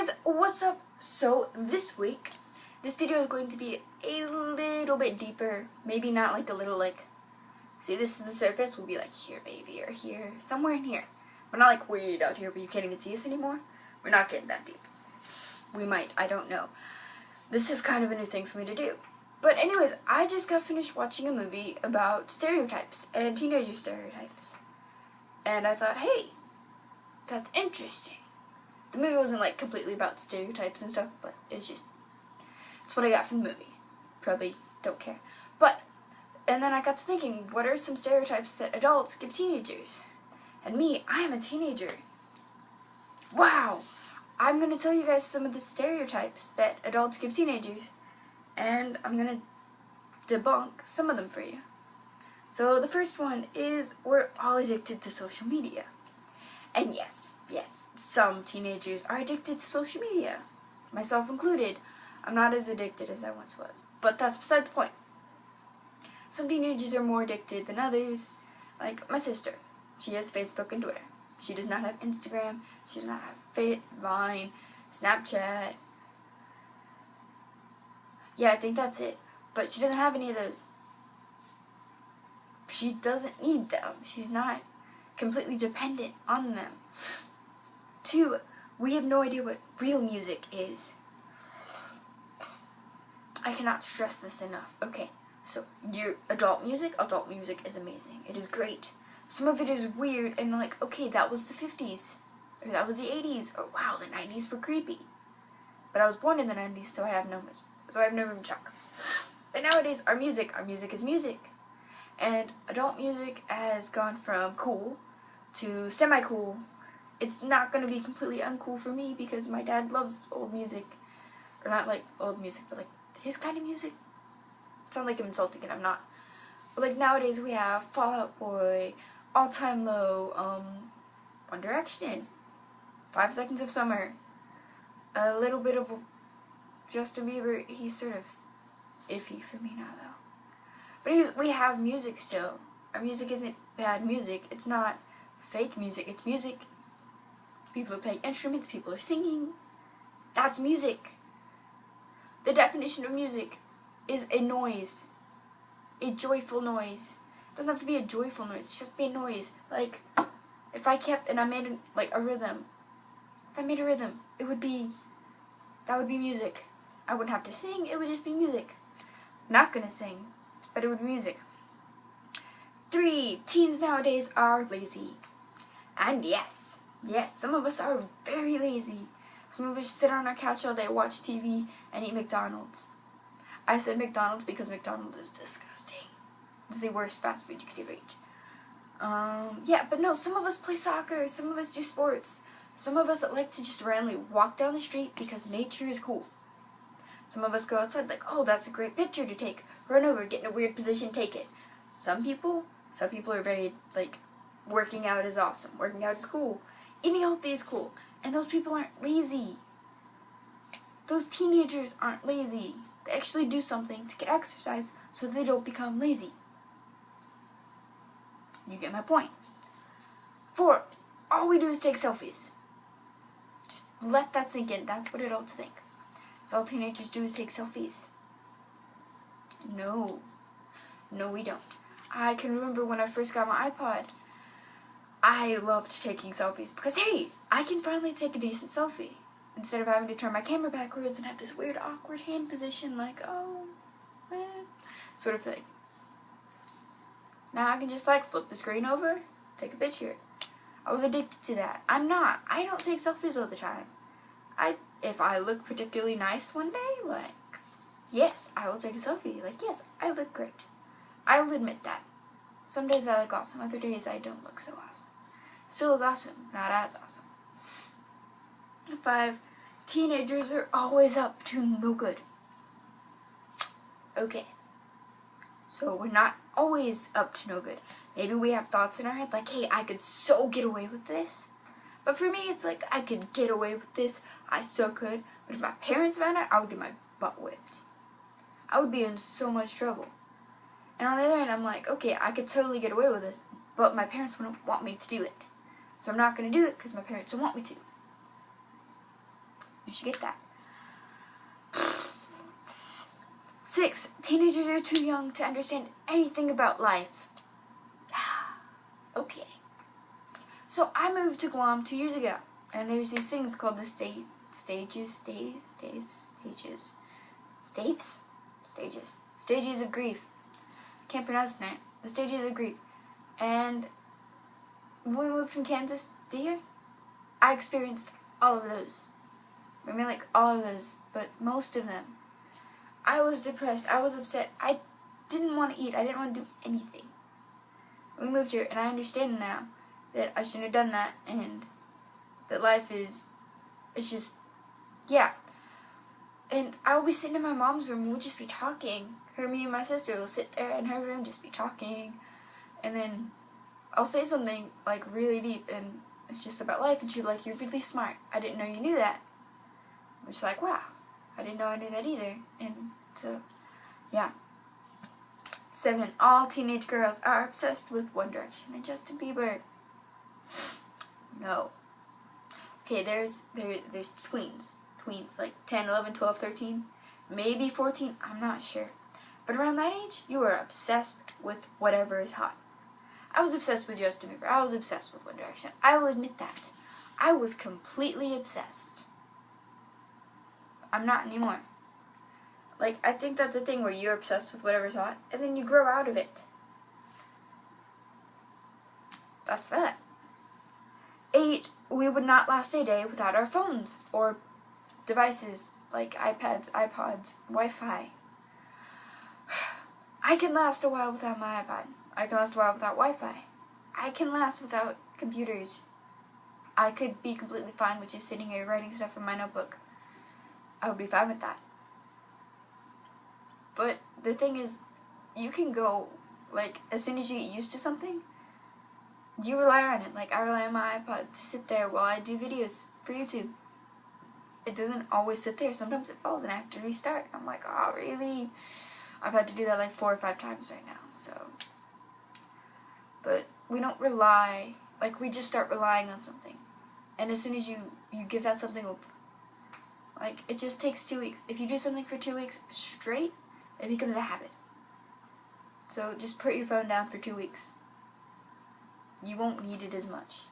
guys, what's up? So this week, this video is going to be a little bit deeper. Maybe not like a little like, see this is the surface, we'll be like here maybe, or here, somewhere in here. But not like way down here but you can't even see us anymore. We're not getting that deep. We might, I don't know. This is kind of a new thing for me to do. But anyways, I just got finished watching a movie about stereotypes and teenager stereotypes. And I thought, hey, that's interesting. The movie wasn't like completely about stereotypes and stuff, but it's what I got from the movie. Probably don't care. And then I got to thinking, what are some stereotypes that adults give teenagers? And me, I am a teenager. Wow! I'm going to tell you guys some of the stereotypes that adults give teenagers, and I'm going to debunk some of them for you. So the first one is, we're all addicted to social media. And yes, some teenagers are addicted to social media, myself included. I'm not as addicted as I once was, but that's beside the point. Some teenagers are more addicted than others, like my sister. She has Facebook and Twitter. She does not have Instagram, she does not have Vine, Snapchat. Yeah, I think that's it, but she doesn't have any of those. She doesn't need them. She's not completely dependent on them. 2, we have no idea what real music is. I cannot stress this enough. Okay, so your adult music is amazing. It is great. Some of it is weird and like, okay, that was the 50s, or that was the 80s, or wow, the 90s were creepy. But I was born in the 90s, so I have no room to talk. But nowadays, our music is music. And adult music has gone from cool to semi-cool. It's not going to be completely uncool for me because my dad loves old music. Or not like old music, but like his kind of music. It sounds like I'm insulting and I'm not. But like nowadays we have Fall Out Boy, All Time Low, One Direction, 5 Seconds of Summer, a little bit of Justin Bieber. He's sort of iffy for me now though. But we have music still. Our music isn't bad music. It's not fake music. It's music. People are playing instruments. People are singing. That's music. The definition of music is a noise. A joyful noise. It doesn't have to be a joyful noise. It's just be a noise. Like, if I kept, and I made a rhythm. If I made a rhythm, that would be music. I wouldn't have to sing. It would just be music. I'm not gonna sing, but it would be music. 3, teens nowadays are lazy. And yes, some of us are very lazy. Some of us sit on our couch all day, watch TV, and eat McDonald's. I said McDonald's because McDonald's is disgusting. It's the worst fast food you could ever eat. Yeah, but no, some of us play soccer, some of us do sports. Some of us like to just randomly walk down the street because nature is cool. Some of us go outside like, oh, that's a great picture to take. Run over, get in a weird position, take it. Some people are very, like, working out is awesome. Working out is cool. Eating healthy is cool. And those people aren't lazy. Those teenagers aren't lazy. They actually do something to get exercise so they don't become lazy. You get my point. 4, all we do is take selfies. Just let that sink in. That's what adults think. That's all teenagers do is take selfies. No, we don't. I can remember when I first got my iPod, I loved taking selfies because, hey, I can finally take a decent selfie instead of having to turn my camera backwards and have this weird, awkward hand position like, oh, man, sort of thing. Now I can just, like, flip the screen over, take a picture. I was addicted to that. I'm not. I don't take selfies all the time. If I look particularly nice one day, like, yes, I will take a selfie. Like, yes, I look great. I will admit that. Some days I look awesome, other days I don't look so awesome. Still look awesome, not as awesome. 5, teenagers are always up to no good. Okay. So we're not always up to no good. Maybe we have thoughts in our head like, hey, I could so get away with this. But for me, it's like, I could get away with this. I so could. But if my parents found out, I would get my butt whipped. I would be in so much trouble. And on the other hand, I'm like, okay, I could totally get away with this, but my parents wouldn't want me to do it. So I'm not going to do it because my parents don't want me to. You should get that. 6, teenagers are too young to understand anything about life. Okay. So I moved to Guam 2 years ago, and there's these things called the stages of grief. Can't pronounce it. The stages of grief. And when we moved from Kansas to here, I experienced all of those. I mean, like, all of those, but most of them. I was depressed. I was upset. I didn't want to eat. I didn't want to do anything. We moved here, and I understand now that I shouldn't have done that, and that life is, it's just, yeah. And I will be sitting in my mom's room, and we'll just be talking. Me and my sister will sit there in her room, just be talking, and then I'll say something, like, really deep, and it's just about life, and she'll be like, "You're really smart. I didn't know you knew that." I'm just like, wow, I didn't know I knew that either. And so, yeah. 7, all teenage girls are obsessed with One Direction and Justin Bieber. No. Okay, there's tweens, like 10, 11, 12, 13, maybe 14, I'm not sure. But around that age, you are obsessed with whatever is hot. I was obsessed with Justin Bieber. I was obsessed with One Direction. I will admit that. I was completely obsessed. I'm not anymore. Like, I think that's a thing where you're obsessed with whatever's hot, and then you grow out of it. That's that. 8, we would not last a day without our phones, or devices, like iPads, iPods, Wi-Fi. I can last a while without my iPod. I can last a while without Wi-Fi. I can last without computers. I could be completely fine with just sitting here writing stuff in my notebook. I would be fine with that. But the thing is, you can go, like, as soon as you get used to something, you rely on it. Like, I rely on my iPod to sit there while I do videos for YouTube. It doesn't always sit there. Sometimes it falls and I have to restart. I'm like, oh, really? I've had to do that like 4 or 5 times right now, so. But we don't rely, like, we just start relying on something. And as soon as you give that something up, like, it just takes 2 weeks. If you do something for 2 weeks straight, it becomes a habit. So just put your phone down for 2 weeks. You won't need it as much.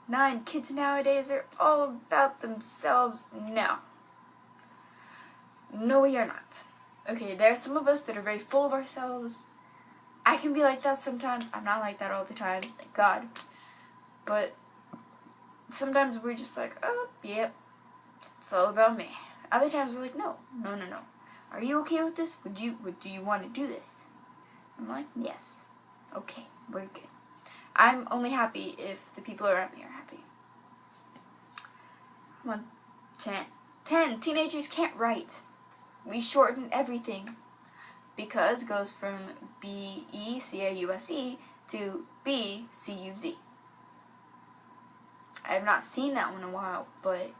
9, kids nowadays are all about themselves. No. No, we are not. Okay, there are some of us that are very full of ourselves. I can be like that sometimes. I'm not like that all the time, thank God. But sometimes we're just like, oh, yep, it's all about me. Other times we're like, no. Are you okay with this? Do you want to do this? I'm like, yes. Okay, we're good. I'm only happy if the people around me are happy. 10, teenagers can't write. We shorten everything because it goes from BECAUSE to BCUZ. I have not seen that one in a while, but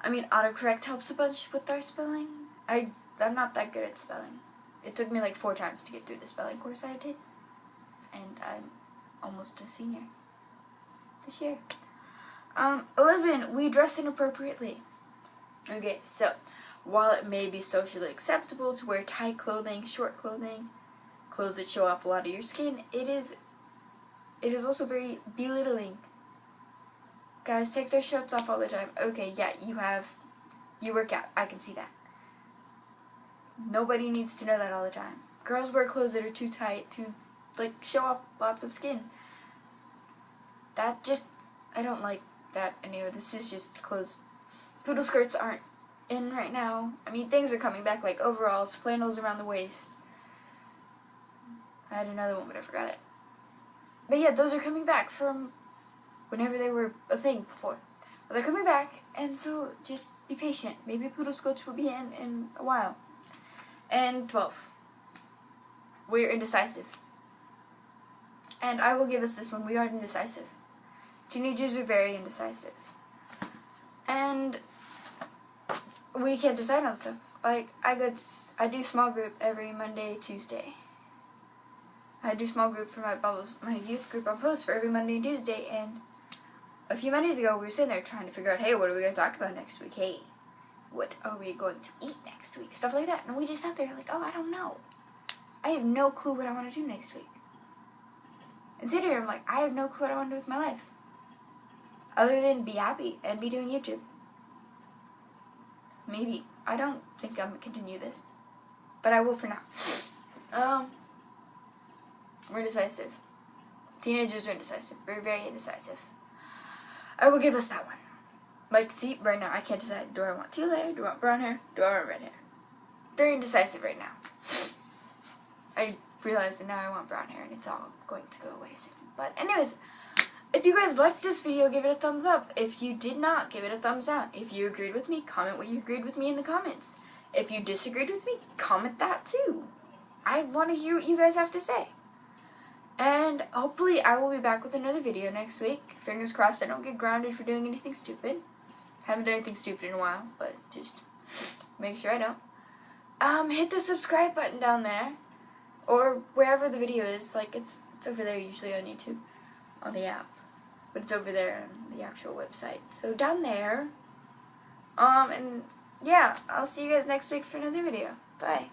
I mean, autocorrect helps a bunch with our spelling. I'm not that good at spelling. It took me like 4 times to get through the spelling course I did, and I'm almost a senior this year. 11, we dress inappropriately. Okay, so while it may be socially acceptable to wear tight clothing, short clothing, clothes that show off a lot of your skin, it is also very belittling. Guys take their shirts off all the time. Okay, yeah, you work out. I can see that. Nobody needs to know that all the time. Girls wear clothes that are too tight to, like, show off lots of skin. I don't like that anyway. This is just clothes. Poodle skirts aren't in right now. I mean, things are coming back, like overalls, flannels around the waist. I had another one, but I forgot it. But yeah, those are coming back from whenever they were a thing before. But they're coming back, and so just be patient. Maybe poodle skirts will be in a while. And 12. We're indecisive. And I will give us this one. We are indecisive. Teenagers are very indecisive. And we can't decide on stuff. Like, I do small group every Monday, Tuesday. I do small group for my youth group on post for every Monday and Tuesday, and a few Mondays ago, we were sitting there trying to figure out, hey, what are we going to talk about next week? Hey, what are we going to eat next week? Stuff like that. And we just sat there like, oh, I don't know. I have no clue what I want to do next week. And sit here, I'm like, I have no clue what I want to do with my life. Other than be happy and be doing YouTube. Maybe. I don't think I'm going to continue this. But I will for now. We're indecisive. Teenagers are indecisive. Very, very indecisive. I will give us that one. Like, see, right now, I can't decide. Do I want teal hair? Do I want brown hair? Do I want red hair? Very indecisive right now. I realize that now I want brown hair, and it's all going to go away soon. But anyways, if you guys liked this video, give it a thumbs up. If you did not, give it a thumbs down. If you agreed with me, comment what you agreed with me in the comments. If you disagreed with me, comment that too. I want to hear what you guys have to say. And hopefully I will be back with another video next week. Fingers crossed I don't get grounded for doing anything stupid. Haven't done anything stupid in a while, but just make sure I don't. Hit the subscribe button down there. Or wherever the video is. Like, it's over there usually on YouTube. On the app. But it's over there on the actual website. So down there. And yeah, I'll see you guys next week for another video. Bye.